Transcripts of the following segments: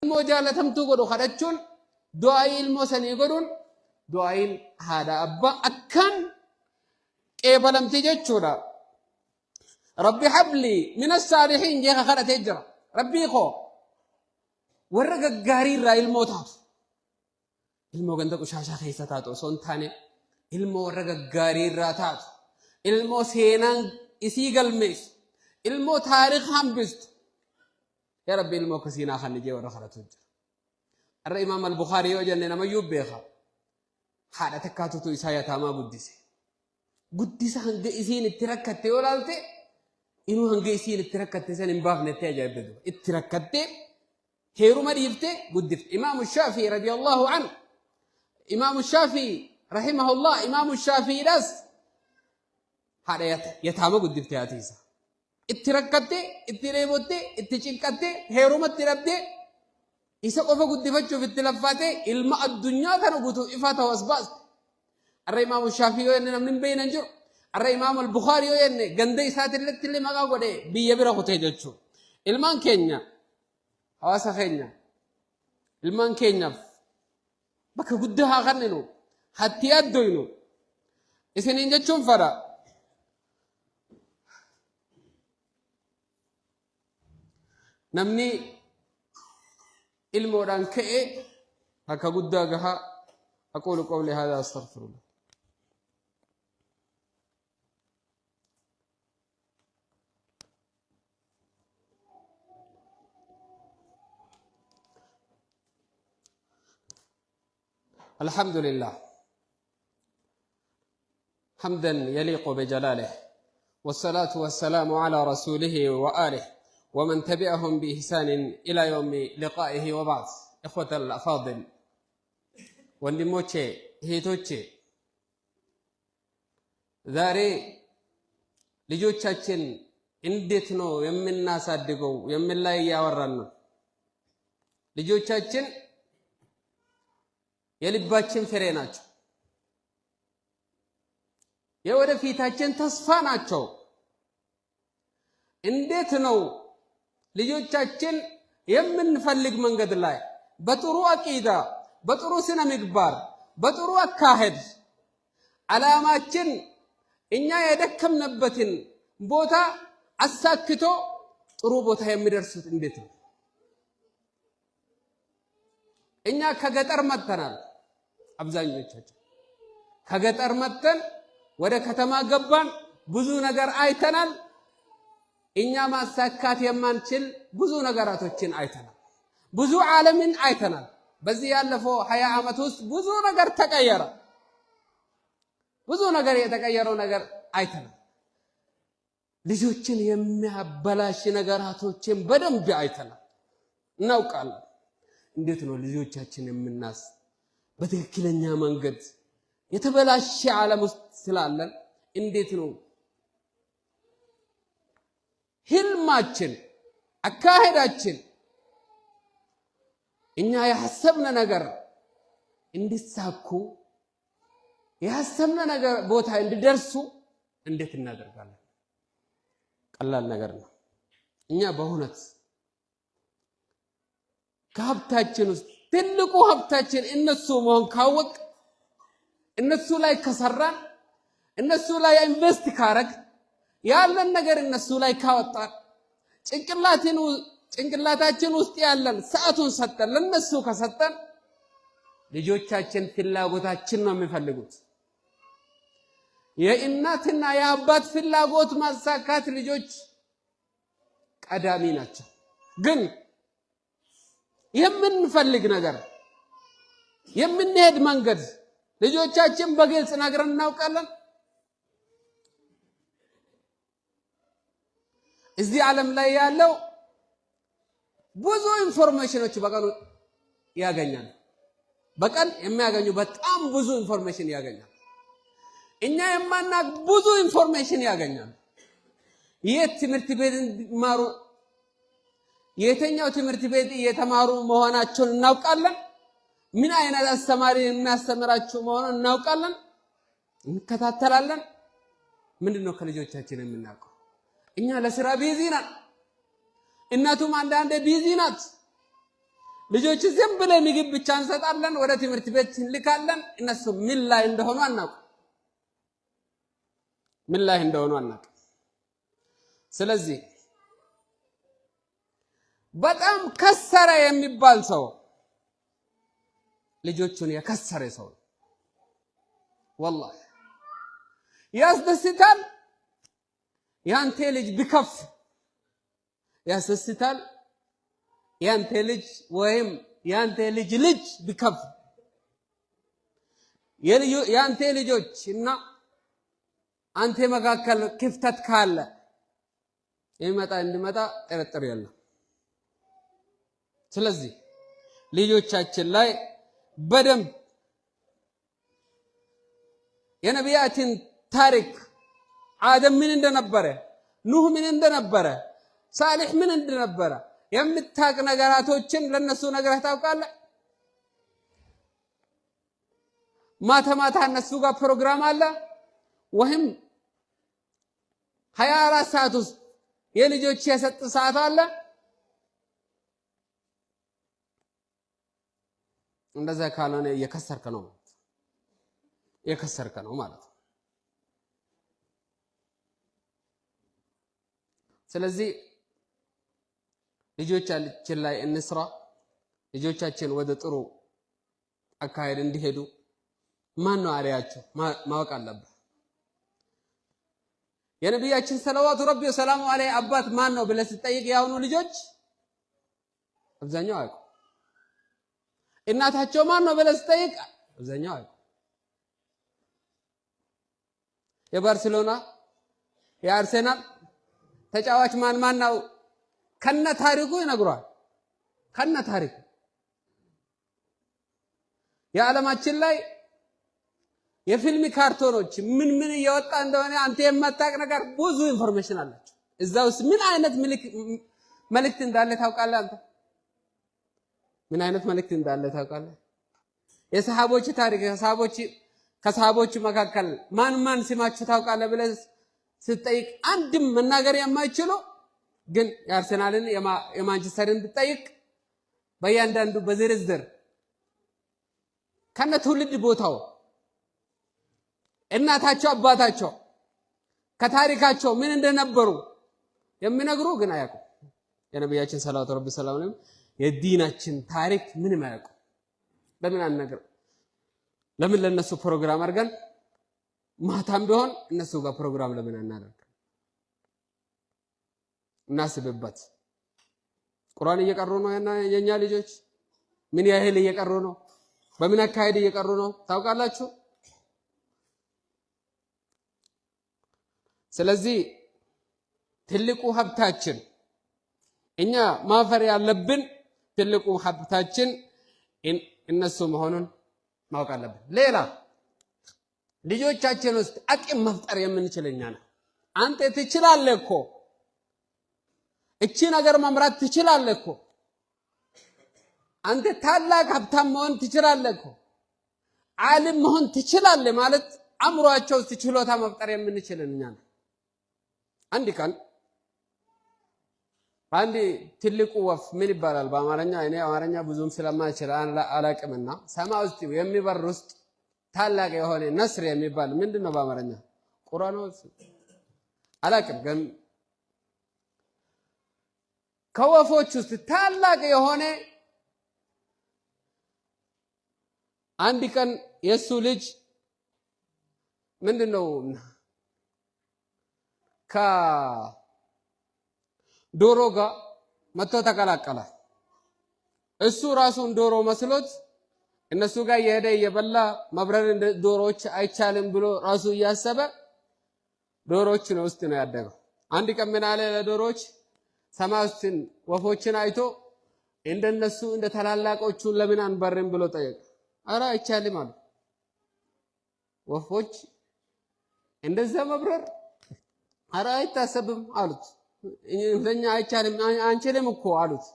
ilmoo jaalatamtuu godhu kadhachuun du'aa'ii ilmoo sanii godhuun du'aa'iin haadha abbaa akkaan qeebalamti jechuudha. rabbi habli min as-saalihiin jeeqa kadhatee jira. rabbii koo warra gaggaarii irraa ilmoo taatu ilmoo ganda qushaashaa keessa taatu osoo hin taane ilmoo warra gaggaarii irraa taatu ilmoo seenaan isii galmeessu ilmoo taariikh hambistu yaa rabbi ilmoo kasiinaa kan ijee warra kadhatu jira. arra imaam al-Bukhaarii yoo jenne namayyuu beeka haadha takkaatutu isaa yataamaa guddisa hanga isiin itti rakkatte yoo laalte inuu hanga isiin itti rakkatte san hin baafnetti ajaa'ibdu itti rakkatte heeruma dhiifte guddifte. imaamu shaafii radiyallahu anhu imaamu shaafii rahimahullah imaamu shaafiidhaas haadha yataama guddifte haatiisa itti rakkatte itti dheebotte itti cinqatte heerumatti dhabde isa qofa guddifachuuf itti laffaate ilma addunyaa kana guutuu ifaa ta'u as baaste. arra imaamu shaafii yoo jenne namni hin beeynan jiru. arra imaamu al-Bukhaarii yoo jenne ganda isaatiilletti illee maqaa godhee biyya bira kutee jechuudha. ilmaan keenya hawaasa keenya ilmaan keenyaaf bakka guddaa haa kenninu hatti addoynu isiniin jechuun fadha. namni ilmoodhaan ka'e bakka guddaa gaha. أقول قولي هذا أستغفر الله. الحمد لله حمدا يليق بجلاله والصلاة والسلام على رسوله وآله ومن تبعهم بإحسان إلى يوم لقائه وبعد. إخوة الأفاضل ወንድሞቼ እህቶቼ ዛሬ ልጆቻችን እንዴት ነው የምናሳድገው የምን ላይ ያወራን ነው። ልጆቻችን የልባችን ፍሬ ናቸው። የወደፊታችን ተስፋ ናቸው። እንዴት ነው ልጆቻችን የምንፈልግ መንገድ ላይ በጥሩ አቂዳ በጥሩ ስነ ምግባር በጥሩ አካሄድ አላማችን እኛ የደከምንበትን ቦታ አሳክቶ ጥሩ ቦታ የሚደርሱት እንዴት ነው? እኛ ከገጠር መጥተናል። አብዛኞቻችን ከገጠር መጥተን ወደ ከተማ ገባን። ብዙ ነገር አይተናል። እኛ ማሳካት የማንችል ብዙ ነገራቶችን አይተናል። ብዙ ዓለምን አይተናል። በዚህ ያለፈው 20 ዓመት ውስጥ ብዙ ነገር ተቀየረ። ብዙ ነገር የተቀየረው ነገር አይተናል። ልጆችን የሚያበላሽ ነገራቶችን በደንብ አይተናል፣ እናውቃለን። እንዴት ነው ልጆቻችን የምናስ በትክክለኛ መንገድ የተበላሸ ዓለም ውስጥ ስላለን እንዴት ነው ህልማችን አካሄዳችን እኛ ያሰብነ ነገር እንዲሳኩ ያሰብነ ነገር ቦታ እንዲደርሱ እንዴት እናደርጋለን? ቀላል ነገር ነው። እኛ በእውነት ከሀብታችን ውስጥ ትልቁ ሀብታችን እነሱ መሆን ካወቅ እነሱ ላይ ከሰራን እነሱ ላይ ኢንቨስት ካረግ ያለን ነገር እነሱ ላይ ካወጣን ጭንቅላታችን ውስጥ ያለን ሰዓቱን ሰጠን ለነሱ ከሰጠን ልጆቻችን ፍላጎታችን ነው የሚፈልጉት። የእናትና የአባት ፍላጎት ማሳካት ልጆች ቀዳሚ ናቸው። ግን የምንፈልግ ነገር የምንሄድ መንገድ ልጆቻችን በግልጽ ነግረን እናውቃለን? እዚህ ዓለም ላይ ያለው ብዙ ኢንፎርሜሽኖች በቀን ያገኛል። በቀን የሚያገኙ በጣም ብዙ ኢንፎርሜሽን ያገኛል። እኛ የማናቅ ብዙ ኢንፎርሜሽን ያገኛል። የት ትምህርት ቤት ማሩ የተኛው ትምህርት ቤት እየተማሩ መሆናቸውን እናውቃለን። ምን አይነት አስተማሪ የሚያስተምራቸው መሆኑን እናውቃለን፣ እንከታተላለን። ምንድነው ከልጆቻችን የምናውቀው? እኛ ለስራ ቢዚ ነን። እናቱም አንዳንዴ ቢዚ ናት። ልጆች ዝም ብለን ምግብ ብቻ እንሰጣለን፣ ወደ ትምህርት ቤት እንልካለን። እነሱ ምን ላይ እንደሆኑ አናውቅም። ምን ላይ እንደሆኑ አናውቅም። ስለዚህ በጣም ከሰረ የሚባል ሰው ልጆቹን የከሰረ ሰው ወላሂ ያስደስታል። ያንተ ልጅ ቢከፍ ያስደስታል። ያንተ ልጅ ወይም ያንተ ልጅ ቢከፍ ያንተ ልጆች እና አንተ መካከል ክፍተት ካለ እንዲመጣ ጥርጥር የለም። ስለዚህ ልጆቻችን ላይ በደንብ የነቢያትን ታሪክ አደም ምን እንደነበረ፣ ኑህ ምን እንደነበረ፣ ሳሊህ ምን እንደነበረ የምታቅ ነገራቶችን ለነሱ ነግረህ ታውቃለህ? ማታ እነሱ ጋር ፕሮግራም አለ ወይም 24 ሰዓት ውስጥ የልጆች የሰጥ ሰዓት አለ? እንደዛ ካልሆነ የከሰርከ ነው ማለት ነው። ስለዚህ ልጆቻችን ላይ እንስራ። ልጆቻችን ወደ ጥሩ አካሄድ እንዲሄዱ ማን ነው አሪያቸው ማወቅ አለበት። የነቢያችን ሰለዋቱ ረቢ ወሰላሙ ዐለይሂ አባት ማን ነው ብለህ ስትጠይቅ ያሁኑ ልጆች አብዛኛው አያውቁ። እናታቸው ማን ነው ብለህ ስትጠይቅ አብዛኛው አያውቁ። የባርሴሎና የአርሴናል ተጫዋች ማን ነው ከነ ታሪኩ ይነግሯል። ከነ ታሪኩ የዓለማችን ላይ የፊልም ካርቶኖች ምን እየወጣ እንደሆነ አንተ የማታውቅ ነገር ብዙ ኢንፎርሜሽን አላቸው። እዛ ውስጥ ምን አይነት መልእክት እንዳለ ታውቃለህ? አንተ ምን አይነት መልእክት እንዳለ ታውቃለህ? የሰሃቦች ታሪክ ከሰሃቦች መካከል ማን ስማችሁ ታውቃለህ ብለህ ስትጠይቅ አንድም መናገር የማይችሉ ግን የአርሰናልን የማንቸስተርን ብትጠይቅ በእያንዳንዱ በዝርዝር ከነ ትውልድ ቦታው እናታቸው አባታቸው ከታሪካቸው ምን እንደነበሩ የሚነግሩ ግን አያውቁ። የነቢያችን ሰለላሁ ዐለይሂ ወሰለም የዲናችን ታሪክ ምንም አያውቁ። ለምን አንነግር? ለምን ለነሱ ፕሮግራም አድርገን ማታም ቢሆን እነሱ ጋር ፕሮግራም ለምን አናደርግ? እናስብበት። ቁርአን እየቀሩ ነው የኛ ልጆች? ምን ያህል እየቀሩ ነው? በምን አካሄድ እየቀሩ ነው ታውቃላችሁ? ስለዚህ ትልቁ ሀብታችን እኛ ማፈር ያለብን ትልቁ ሀብታችን እነሱ መሆኑን ማወቅ አለብን። ሌላ ልጆቻችን ውስጥ አቅም መፍጠር የምንችለኛ ነው። አንተ ትችላለህ እኮ እቺ ነገር መምራት ትችላለህ እኮ አንተ ታላቅ ሀብታም መሆን ትችላለህ እኮ ዓለም መሆን ትችላለህ ማለት አምሯቸው ውስጥ ችሎታ መፍጠር የምንችለኛ ነው። አንድ ቀን አንድ ትልቁ ወፍ ምን ይባላል በአማርኛ? እኔ አማርኛ ብዙም ስለማልችል አላቅምና ሰማይ ውስጥ የሚበር ውስጥ ታላቅ የሆነ ነስር የሚባል ምንድነው በአማርኛ? ቁራን ውስጥ አላቅም። ግን ከወፎች ውስጥ ታላቅ የሆነ አንድ ቀን የሱ ልጅ ምንድነው ከዶሮ ጋር መጥቶ ተቀላቀለ። እሱ ራሱን ዶሮ መስሎት እነሱ ጋር የሄደ እየበላ መብረር እንደ ዶሮዎች አይቻልም ብሎ ራሱ እያሰበ ዶሮዎች ነው ውስጥ ነው ያደገው። አንድ ቀን ምን አለ ለዶሮዎች ሰማይ ውስጥ ወፎችን አይቶ እንደነሱ እንደ ታላላቆቹ ለምን አንበርም ብሎ ጠየቀ። አረ አይቻልም አሉ ወፎች። እንደዛ መብረር አረ አይታሰብም አሉት። እንደኛ አይቻልም አንችልም እኮ አሉት።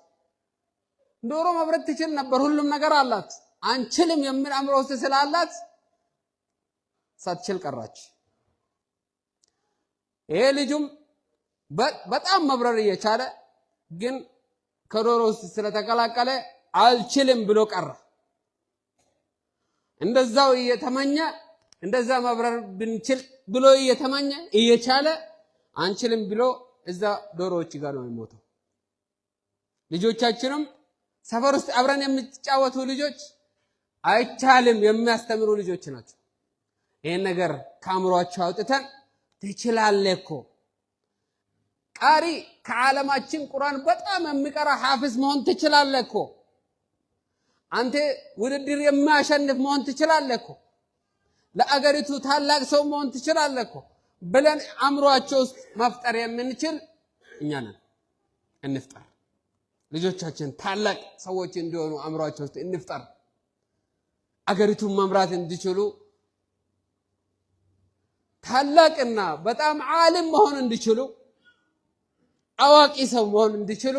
ዶሮ መብረር ትችል ነበር፣ ሁሉም ነገር አላት። አንችልም የሚል አእምሮ ውስጥ ስላላት ሳትችል ቀራች። ይሄ ልጁም በጣም መብረር እየቻለ ግን ከዶሮ ውስጥ ስለተቀላቀለ አልችልም ብሎ ቀረ። እንደዛው እየተመኘ እንደዛ መብረር ብንችል ብሎ እየተመኘ እየቻለ አንችልም ብሎ እዛ ዶሮዎች ጋር ነው የሚሞተው። ልጆቻችንም ሰፈር ውስጥ አብረን የምትጫወቱ ልጆች አይቻልም የሚያስተምሩ ልጆች ናቸው። ይሄን ነገር ካምሯቸው አውጥተን ትችላለህ እኮ ቃሪ ከዓለማችን ቁርአን በጣም የሚቀራ ሐፊዝ መሆን ትችላለህ እኮ አንተ ውድድር የሚያሸንፍ መሆን ትችላለህ እኮ ለአገሪቱ ታላቅ ሰው መሆን ትችላለህ እኮ ብለን አምሯቸው ውስጥ መፍጠር የምንችል እኛ ነን። እንፍጠር። ልጆቻችን ታላቅ ሰዎች እንዲሆኑ አምሯቸው ውስጥ እንፍጠር። አገሪቱን መምራት እንዲችሉ ታላቅና በጣም ዓለም መሆን እንዲችሉ አዋቂ ሰው መሆን እንዲችሉ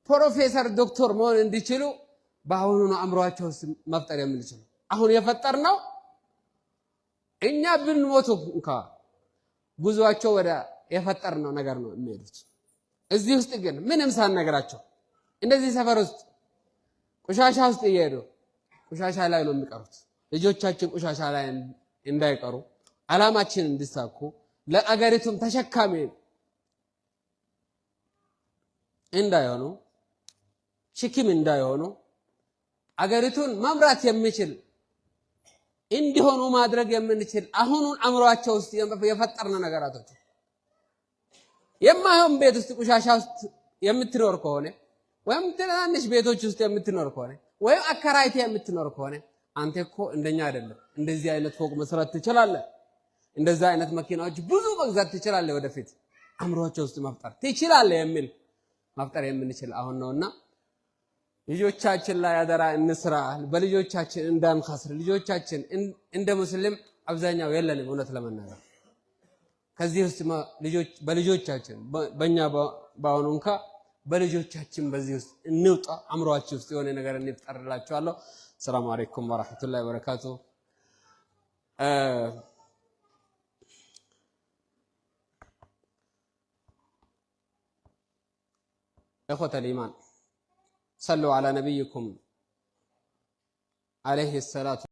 ፕሮፌሰር ዶክተር መሆን እንዲችሉ በአሁኑ አምሯቸው ውስጥ መፍጠር የምንችል አሁን የፈጠርነው እኛ ብንሞቱ እንኳን ጉዟቸው ወደ የፈጠርነው ነገር ነው የሚሄዱት። እዚህ ውስጥ ግን ምንም ሳንነግራቸው እንደዚህ ሰፈር ውስጥ ቆሻሻ ውስጥ እየሄዱ ቆሻሻ ላይ ነው የሚቀሩት። ልጆቻችን ቆሻሻ ላይ እንዳይቀሩ ዓላማችን እንዲሳኩ ለአገሪቱም ተሸካሚ እንዳይሆኑ ሽክም እንዳይሆኑ አገሪቱን መምራት የሚችል እንዲሆኑ ማድረግ የምንችል አሁኑን አምሯቸው ውስጥ የፈጠርነው ነገራቶች የማይሆን ቤት ውስጥ ቆሻሻ ውስጥ የምትኖር ከሆነ ወይም ትናንሽ ቤቶች ውስጥ የምትኖር ከሆነ ወይም አከራይተ የምትኖር ከሆነ አንተ እኮ እንደኛ አይደለም እንደዚህ አይነት ፎቅ መስራት ትችላለህ፣ እንደዛ አይነት መኪናዎች ብዙ መግዛት ትችላለህ፣ ወደፊት አምሯቸው ውስጥ መፍጠር ትችላለህ የሚል መፍጠር የምንችል አሁን ነውና ልጆቻችን ላይ አደራ እንስራ። በልጆቻችን እንዳንخسر ልጆቻችን እንደ ሙስሊም አብዛኛው የለንም እውነት ለመናገር ከዚህ ውስጥ ልጆች በልጆቻችን በእኛ ባውኑንካ በልጆቻችን በዚህ ውስጥ እንውጣ። አምሯቸው ውስጥ የሆነ ነገር እንፍጠርላቸዋለሁ። ሰላም አለይኩም ወራህመቱላሂ ወበረካቱ። إخوة الإيمان صلوا على نبيكم عليه الصلاة